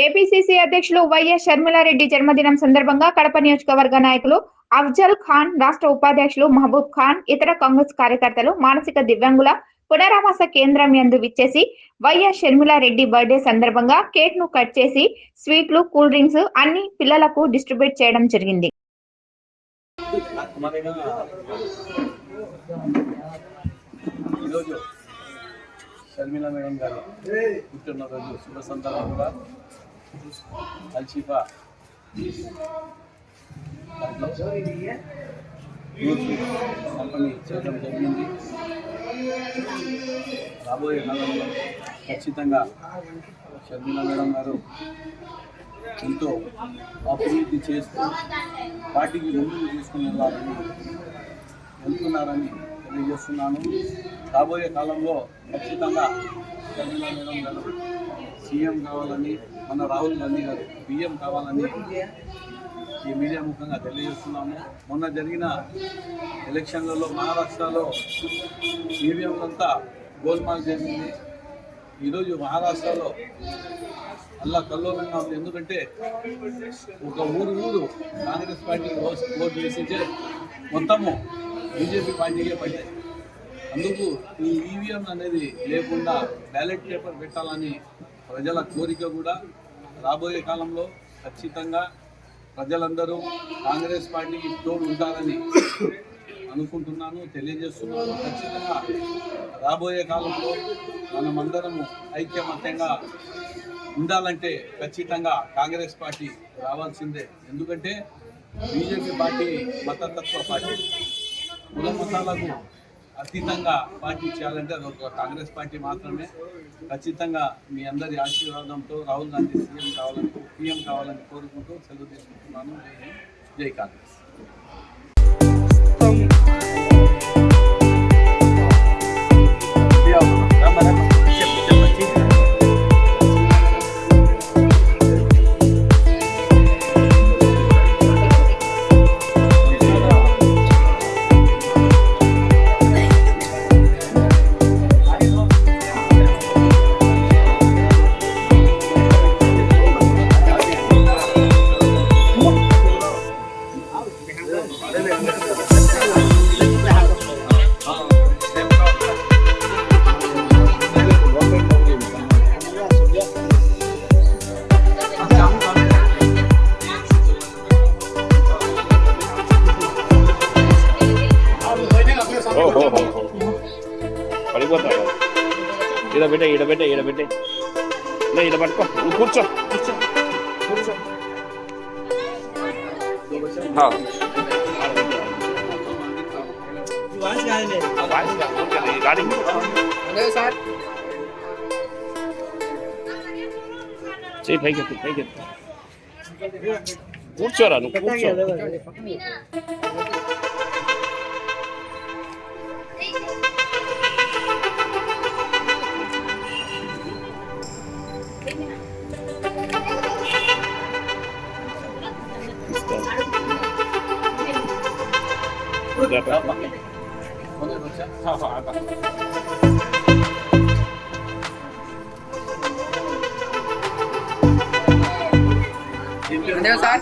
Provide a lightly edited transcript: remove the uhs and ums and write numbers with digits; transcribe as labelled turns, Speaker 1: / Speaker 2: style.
Speaker 1: APCC అధ్యక్షులు YS Sharmila Reddy జన్మదినం సందర్భంగా కడప నియోజకవర్గ నాయకులు అఫ్జల్ ఖాన్, రాష్ట్ర ఉపాధ్యక్షులు మహబూబ్ ఖాన్, ఇతర కాంగ్రెస్ కార్యకర్తలు మానసిక దివ్యాంగుల పునరావాస కేంద్రం యందు విచ్చేసి వైఎస్ షర్మిలారెడ్డి బర్త్డే సందర్భంగా కేక్ ను కట్ చేసి స్వీట్లు, కూల్ డ్రింక్స్ అన్ని పిల్లలకు డిస్ట్రిబ్యూట్ చేయడం జరిగింది.
Speaker 2: షర్మిలా మేడం గారు పుట్టినరోజు శుభ సందర్భంగా అల్షిఫా కంపెనీ చేయడం జరిగింది. రాబోయే కాలంలో ఖచ్చితంగా షర్మిలా మేడం గారు ఎంతో అభివృద్ధి చేస్తూ పార్టీకి ముందుకు తీసుకుని వెళ్తున్నారని తెలియజేస్తున్నాను. రాబోయే కాలంలో ఖచ్చితంగా షర్మిలా మేడం గారు సీఎం కావాలని, మన రాహుల్ గాంధీ గారు పిఎం కావాలని ఈ మీడియా ముఖంగా తెలియజేస్తున్నాము. మొన్న జరిగిన ఎలక్షన్లలో మహారాష్ట్రలో ఈవీఎంలంతా గోల్మాల్ జరిగింది. ఈరోజు మహారాష్ట్రలో అల్లా కల్లోలంగా ఉంది. ఎందుకంటే ఒక ఊరు కాంగ్రెస్ పార్టీకి ఓటు వేసించే మొత్తము బీజేపీ పార్టీకే పడ్డాయి. అందుకు ఈ ఈవీఎం అనేది లేకుండా బ్యాలెట్ పేపర్ పెట్టాలని ప్రజల కోరిక. కూడా రాబోయే కాలంలో ఖచ్చితంగా ప్రజలందరూ కాంగ్రెస్ పార్టీకి తోడు ఉంటారని అనుకుంటున్నాను, తెలియజేస్తున్నాను. ఖచ్చితంగా రాబోయే కాలంలో మనమందరము ఐక్యమత్యంగా ఉండాలంటే ఖచ్చితంగా కాంగ్రెస్ పార్టీ రావాల్సిందే. ఎందుకంటే బీజేపీ పార్టీ మతతత్వ పార్టీ, కుల మతాలకు అతీతంగా పార్టీ చేయాలంటే అది ఒక కాంగ్రెస్ పార్టీ మాత్రమే. ఖచ్చితంగా మీ అందరి ఆశీర్వాదంతో రాహుల్ గాంధీ పిఎం కావాలని కోరుకుంటూ సెలవు తీసుకుంటున్నాను. జై కాంగ్రెస్.
Speaker 3: పడిపోతాడు. ఈడబెట్టే ఈడ పట్టుకో, నువ్వు కూర్చో. చెయ్యి పైకి కూర్చోరా, నువ్వు కూర్చో.
Speaker 2: సార్